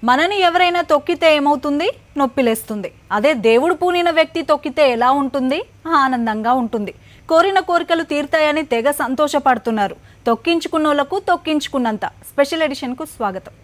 మనని ఎవరైనా తొక్కితే ఏమవుతుంది? నొప్పిలేస్తుంది. అదే దేవుడు పూనిన వ్యక్తి తొక్కితే ఎలా ఉంటుంది? ఆనందంగా ఉంటుంది. కోరిన కోరికలు తీర్తాయని తెగ సంతోషపడుతున్నారు. తొక్కించుకున్నోళ్లకు తొక్కించుకున్నంత. స్పెషల్ ఎడిషన్కు స్వాగతం.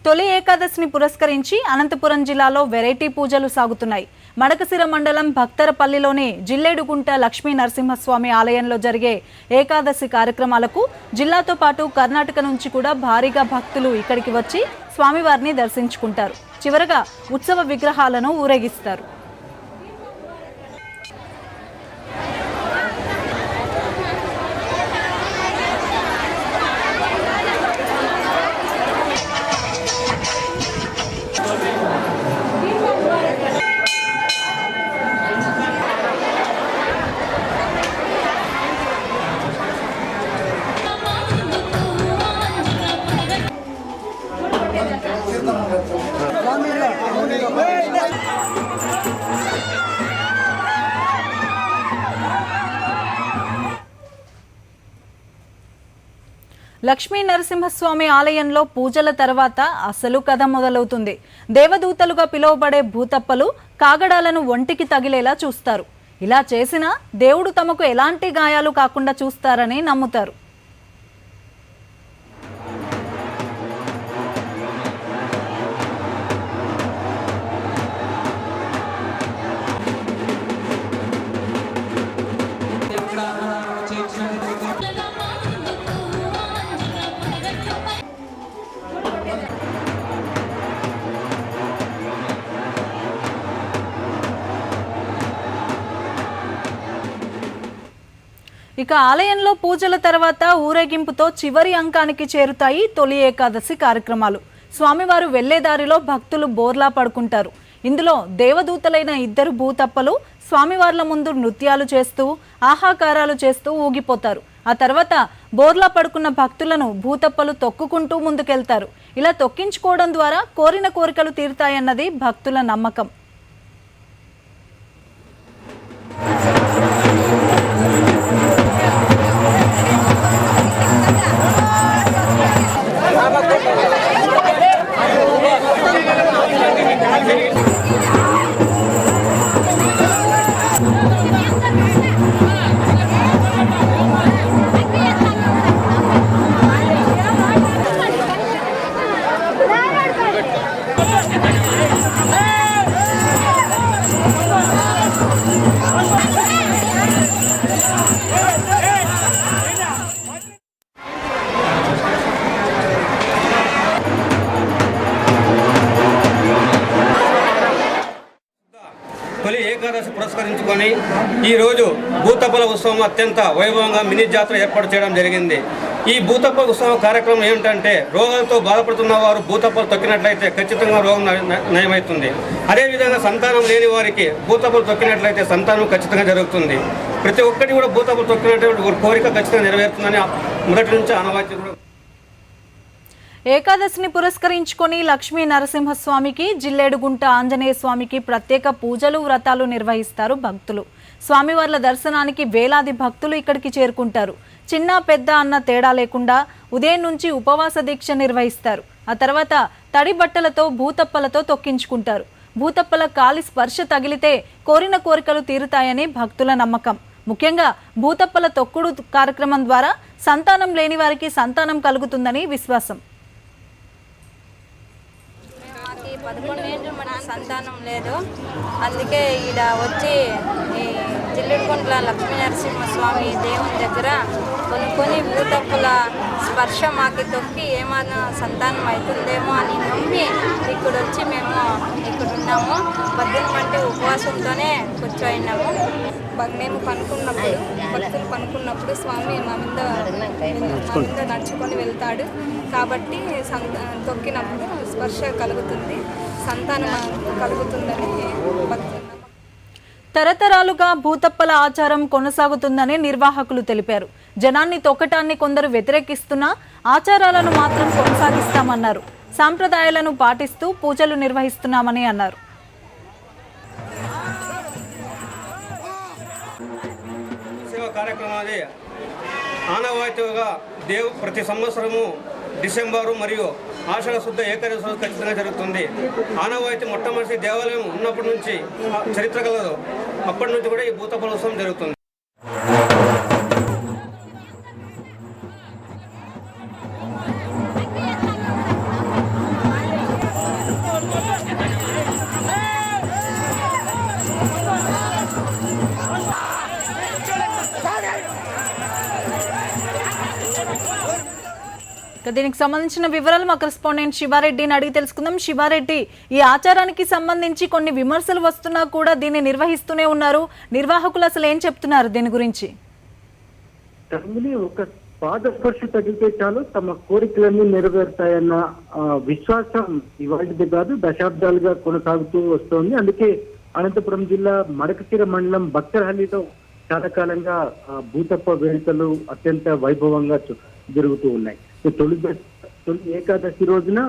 తొలి ఏకాదశిని పురస్కరించి అనంతపురం జిల్లాలో వెరైటీ పూజలు సాగుతున్నాయి. మడకసిర మండలం భక్తరపల్లిలోని జిల్లేడుగుంట లక్ష్మీ నరసింహస్వామి ఆలయంలో జరిగే ఏకాదశి కార్యక్రమాలకు జిల్లాతో పాటు కర్ణాటక నుంచి కూడా భారీగా భక్తులు ఇక్కడికి వచ్చి స్వామివారిని దర్శించుకుంటారు. చివరగా ఉత్సవ విగ్రహాలను ఊరేగిస్తారు. లక్ష్మీ నరసింహస్వామి ఆలయంలో పూజల తర్వాత అసలు కథ మొదలవుతుంది. దేవదూతలుగా పిలువబడే భూతప్పలు కాగడాలను ఒంటికి తగిలేలా చూస్తారు. ఇలా చేసినా దేవుడు తమకు ఎలాంటి గాయాలు కాకుండా చూస్తారని నమ్ముతారు. ఇక ఆలయంలో పూజల తర్వాత ఊరేగింపుతో చివరి అంకానికి చేరుతాయి తొలి ఏకాదశి కార్యక్రమాలు. స్వామివారు వెళ్లే దారిలో భక్తులు బోర్లా పడుకుంటారు. ఇందులో దేవదూతలైన 2 భూతప్పలు స్వామివార్ల ముందు నృత్యాలు చేస్తూ ఆహాకారాలు చేస్తూ ఊగిపోతారు. ఆ తర్వాత బోర్లా పడుకున్న భక్తులను భూతప్పలు తొక్కుకుంటూ ముందుకెళ్తారు. ఇలా తొక్కించుకోవడం ద్వారా కోరిన కోరికలు తీరుతాయన్నది భక్తుల నమ్మకం. తొలి ఏకాదశి పురస్కరించుకొని ఈరోజు భూతప్పల ఉత్సవం అత్యంత వైభవంగా మినీ జాతర ఏర్పాటు చేయడం జరిగింది. ఈ భూతప్పల ఉత్సవ కార్యక్రమం ఏమిటంటే రోగాలతో బాధపడుతున్న వారు భూతప్పలు తొక్కినట్లయితే ఖచ్చితంగా రోగం నయమవుతుంది. అదేవిధంగా సంతానం లేని వారికి భూతప్పలు తొక్కినట్లయితే సంతానం ఖచ్చితంగా జరుగుతుంది. ప్రతి ఒక్కటి కూడా భూతప్పలు తొక్కినట్టు కోరిక ఖచ్చితంగా నెరవేరుతుందని మొదటి నుంచి ఆనవాయితీ కూడా. ఏకాదశిని పురస్కరించుకొని లక్ష్మీ నరసింహస్వామికి జిల్లేడుగుంట ఆంజనేయ స్వామికి ప్రత్యేక పూజలు వ్రతాలు నిర్వహిస్తారు భక్తులు. స్వామివార్ల దర్శనానికి వేలాది భక్తులు ఇక్కడికి చేరుకుంటారు. చిన్న పెద్ద అన్న తేడా లేకుండా ఉదయం నుంచి ఉపవాస దీక్ష నిర్వహిస్తారు. ఆ తర్వాత తడి బట్టలతో భూతప్పలతో తొక్కించుకుంటారు. భూతప్పల కాలి స్పర్శ తగిలితే కోరిన కోరికలు తీరుతాయని భక్తుల నమ్మకం. ముఖ్యంగా భూతప్పల తొక్కుడు కార్యక్రమం ద్వారా సంతానం లేని వారికి సంతానం కలుగుతుందని విశ్వాసం. 11 ఏళ్ళు మనకి సంతానం లేదు. అందుకే ఈడ వచ్చి ఈ జిల్లేడుగుంట్ల లక్ష్మీ నరసింహస్వామి దేవుని దగ్గర కొన్ని భూతప్పుల స్పర్శ మాకు తొక్కి ఏమైనా సంతానం అవుతుందేమో అని నమ్మి ఇక్కడ వచ్చి మేము ఇక్కడ ఉన్నాము. 18 ఉపవాసంతోనే కూర్చోయినాము. మేము పనుకున్నప్పుడు భక్తులు పనుకున్నప్పుడు స్వామి మా మీద నడుచుకొని వెళ్తాడు. కాబట్టి తొక్కినప్పుడు స్పర్శ కలుగుతుంది, సంతానం కలుగుతుందని భక్తులు. తరతరాలుగా భూతప్పల ఆచారం కొనసాగుతుందని నిర్వాహకులు తెలిపారు. జనాన్ని తొక్కటాన్ని కొందరు వ్యతిరేకిస్తున్నా ఆచారాలను మాత్రం కొనసాగిస్తామన్నారు. సాంప్రదాయాలను పాటిస్తూ పూజలు నిర్వహిస్తున్నామని అన్నారు. కార్యక్రమాన్ని ఆనవాయితీగా ప్రతి సంవత్సరము డిసెంబరు మరియు ఆషాఢ శుద్ధ ఏకాదశి రోజు ఖచ్చితంగా జరుగుతుంది. ఆనవాయితీ మొట్టమొదటి దేవాలయం ఉన్నప్పటి నుంచి చరిత్ర కలదు. అప్పటి నుంచి కూడా ఈ భూతప్పల ఉత్సవం జరుగుతుంది. దీనికి సంబంధించిన వివరాలు మా కరెస్పాండెంట్ శివారెడ్డిని అడిగి తెలుసుకుందాం. శివారెడ్డి, ఈ ఆచారానికి సంబంధించి కొన్ని విమర్శలు వస్తున్నా కూడా దీన్ని నిర్వహిస్తూనే ఉన్నారు. నిర్వాహకులు అసలు ఏం చెప్తున్నారు దీని గురించి? ఒక పాదస్పర్శ తగిలితే చాలు తమ కోరికలన్నీ నెరవేరుతాయన్న విశ్వాసం ఇవాళది కాదు, దశాబ్దాలుగా కొనసాగుతూ వస్తోంది. అందుకే అనంతపురం జిల్లా మడకశిర మండలం భక్తరహల్లిలో చాలా కాలంగా భూతప్ప వేడుకలు అత్యంత వైభవంగా జరుగుతూ ఉన్నాయి. తొలి ఏకాదశి రోజున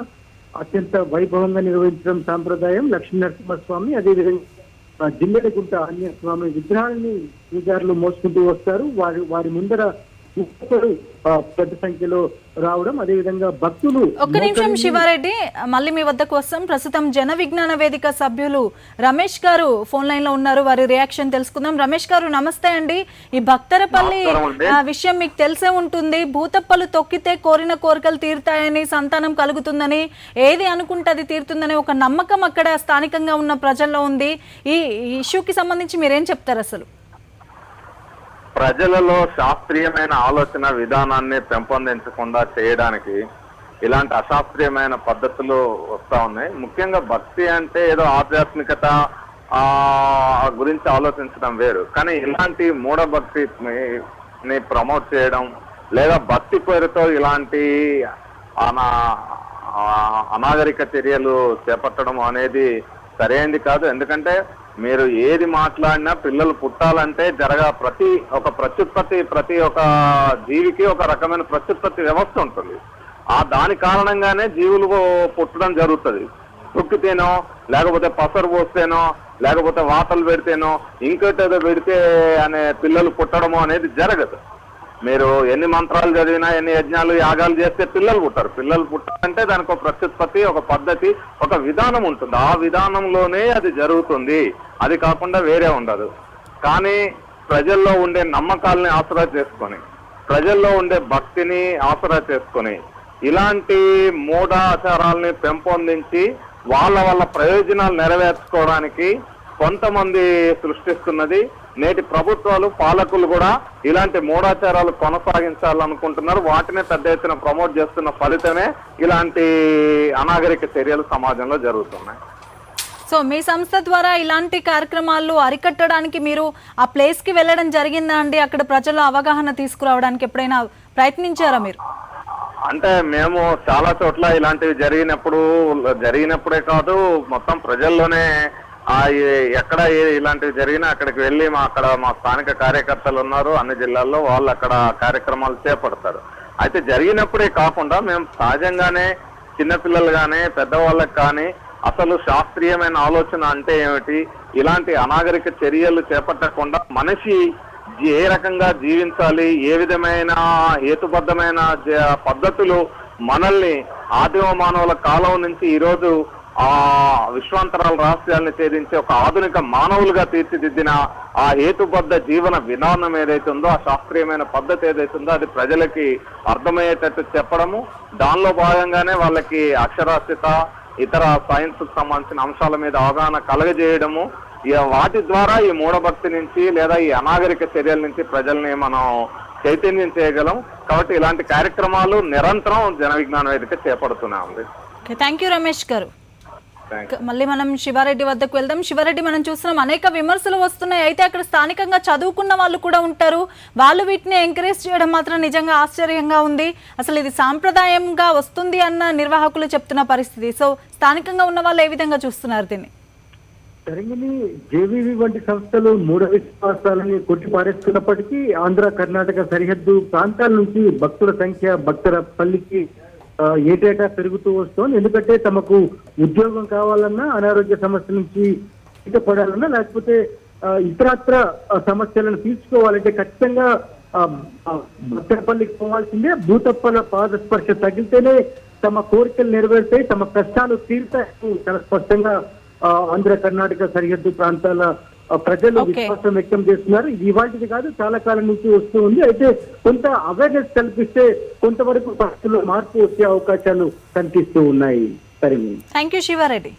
అత్యంత వైభవంగా నిర్వహించడం సాంప్రదాయం. లక్ష్మీ నరసింహస్వామి, అదేవిధంగా జిల్లెడగుంట ఆంజనేయ స్వామి విగ్రహాలని పూజారులు మోసుకుంటూ వస్తారు. వారి ముందర పెద్ద సంఖ్యలో రావడం, అదేవిధంగా భక్తులు. ఒక్క నిమిషం శివారెడ్డి, మళ్ళీ మీ వద్దకు వస్తాం. ప్రస్తుతం జన విజ్ఞాన వేదిక సభ్యులు రమేష్ గారు ఫోన్ లైన్ లో ఉన్నారు. వారి రియాక్షన్ తెలుసుకుందాం. రమేష్ గారు నమస్తే అండి. ఈ భక్తరపల్లి విషయం మీకు తెలిసే ఉంటుంది. భూతప్పలు తొక్కితే కోరిన కోరికలు తీరుతాయని, సంతానం కలుగుతుందని, ఏది అనుకుంటే అది తీరుతుందని ఒక నమ్మకం అక్కడ స్థానికంగా ఉన్న ప్రజల్లో ఉంది. ఈ ఇష్యూకి సంబంధించి మీరేం చెప్తారు? అసలు ప్రజలలో శాస్త్రీయమైన ఆలోచన విధానాన్ని పెంపొందించకుండా చేయడానికి ఇలాంటి అశాస్త్రీయమైన పద్ధతులు వస్తా ఉన్నాయి. ముఖ్యంగా భక్తి అంటే ఏదో ఆధ్యాత్మికత గురించి ఆలోచించడం వేరు, కానీ ఇలాంటి మూఢభక్తిని ప్రమోట్ చేయడం లేదా భక్తి పేరుతో ఇలాంటి అనాగరిక చర్యలు చేపట్టడం అనేది సరైనది కాదు. ఎందుకంటే మీరు ఏది మాట్లాడినా పిల్లలు పుట్టాలంటే ప్రతి ఒక్క జీవికి ఒక రకమైన ప్రత్యుత్పత్తి వ్యవస్థ ఉంటుంది. దాని కారణంగానే జీవులు పుట్టడం జరుగుతుంది. తొక్కితేనో, లేకపోతే పసరు పోస్తేనో, లేకపోతే వాతలు పెడితేనో, ఇంకోటేదో పెడితే అనే పిల్లలు పుట్టడము అనేది జరగదు. మీరు ఎన్ని మంత్రాలు చదివినా, ఎన్ని యజ్ఞాలు యాగాలు చేస్తే పిల్లలు పుట్టారు. పిల్లలు పుట్టాలంటే దానికి ఒక ప్రత్యుత్పత్తి, ఒక పద్ధతి, ఒక విధానం ఉంటుంది. ఆ విధానంలోనే అది జరుగుతుంది. అది కాకుండా వేరే ఉండదు. కానీ ప్రజల్లో ఉండే నమ్మకాలని ఆసరా చేసుకొని, ప్రజల్లో ఉండే భక్తిని ఆసరా చేసుకొని ఇలాంటి మూఢాచారాలని పెంపొందించి వాళ్ళ ప్రయోజనాలు నెరవేర్చుకోవడానికి కొంతమంది సృష్టిస్తున్నది. నేటి ప్రభుత్వాలు, పాలకులు కూడా ఇలాంటి మూఢాచారాలు కొనసాగించాలనుకుంటున్నారు. వాటినే పెద్ద ఎత్తున ప్రమోట్ చేస్తున్న ఫలితమే ఇలాంటి అనాగరిక చర్యలు సమాజంలో జరుగుతున్నాయి. సో మీ సంస్థ ద్వారా ఇలాంటి కార్యక్రమాలు అరికట్టడానికి మీరు ఆ ప్లేస్ కి వెళ్ళడం జరిగిందా అండి? అక్కడ ప్రజల అవగాహన తీసుకురావడానికి ఎప్పుడైనా ప్రయత్నించారా మీరు? అంటే మేము చాలా చోట్ల ఇలాంటివి జరిగినప్పుడే కాదు, మొత్తం ప్రజల్లోనే ఎక్కడ ఇలాంటివి జరిగినా అక్కడికి వెళ్ళి మా స్థానిక కార్యకర్తలు ఉన్నారు అన్ని జిల్లాల్లో, వాళ్ళు అక్కడ కార్యక్రమాలు చేపడతారు. అయితే జరిగినప్పుడే కాకుండా మేము సహజంగానే చిన్నపిల్లలు కానీ పెద్దవాళ్ళకి కానీ అసలు శాస్త్రీయమైన ఆలోచన అంటే ఏమిటి, ఇలాంటి అనాగరిక చర్యలు చేపట్టకుండా మనిషి ఏ రకంగా జీవించాలి, ఏ విధమైన హేతుబద్ధమైన పద్ధతులు మనల్ని ఆదిమ మానవుల కాలం నుంచి ఈరోజు విశ్వాంతరాల రహస్యాలను ఛేదించి ఒక ఆధునిక మానవులుగా తీర్చిదిద్దిన ఆ హేతుబద్ధ జీవన విధానం ఏదైతే ఉందో, ఆ శాస్త్రీయమైన పద్ధతి ఏదైతే ఉందో అది ప్రజలకి అర్థమయ్యేటట్టు చెప్పడము, దానిలో భాగంగానే వాళ్ళకి అక్షరాస్యత, ఇతర సైన్స్ కు సంబంధించిన అంశాల మీద అవగాహన కలగజేయడము, వాటి ద్వారా ఈ మూఢభక్తి నుంచి లేదా ఈ అనాగరిక చర్యల నుంచి ప్రజల్ని మనం చైతన్యం చేయగలం. కాబట్టి ఇలాంటి కార్యక్రమాలు నిరంతరం జన విజ్ఞాన వేదిక చేపడుతున్నాం. థ్యాంక్ యూ రమేష్ గారు. మళ్ళీ మనం శివారెడ్డి వద్దకు వెళ్దాం. శివారెడ్డి, మనం చూస్తున్నాం అనేక విమర్శలు వస్తున్నాయి. అయితే అక్కడ స్థానికంగా చదువుకున్న వాళ్ళు కూడా ఉంటారు. వాళ్ళు వీటిని ఎంకరేజ్ చేయడం మాత్రం నిజంగా ఆశ్చర్యంగా ఉంది. అసలు ఇది సాంప్రదాయంగా వస్తుంది అన్న నిర్వాహకులు చెప్తున్న పరిస్థితి. సో స్థానికంగా ఉన్న వాళ్ళు ఏ విధంగా చూస్తున్నారు దీన్ని? తరంగిణి, జేవీవి వంటి సంస్థలు మూఢ విశ్వాసాలని కొట్టిపారేస్తున్నప్పటికీ ఆంధ్ర కర్ణాటక సరిహద్దు ప్రాంతాల నుంచి భక్తుల సంఖ్య భక్తరపల్లికి ఏటేటా పెరుగుతూ వస్తోంది. ఎందుకంటే తమకు ఉద్యోగం కావాలన్నా, అనారోగ్య సమస్య నుంచి బయటపడాలన్నా, లేకపోతే ఇతరత్ర సమస్యలను తీర్చుకోవాలంటే ఖచ్చితంగా బత్తెనపల్లికి పోవాల్సిందే. భూతప్పల పాదస్పర్శ తగిలితేనే తమ కోరికలు నెరవేరుతాయి, తమ కష్టాలు తీరుతాయి. చాలా స్పష్టంగా ఆంధ్ర కర్ణాటక సరిహద్దు ప్రాంతాల ప్రజలు విశ్వాసం వ్యక్తం చేస్తున్నారు. ఇది ఇవాటిది కాదు, చాలా కాలం నుంచి వస్తూ ఉంది. అయితే కొంత అవేర్నెస్ కల్పిస్తే కొంతవరకు పరిస్థితుల్లో మార్పు వచ్చే అవకాశాలు కనిపిస్తూ ఉన్నాయి. సరే, థ్యాంక్ యూ శివారెడ్డి.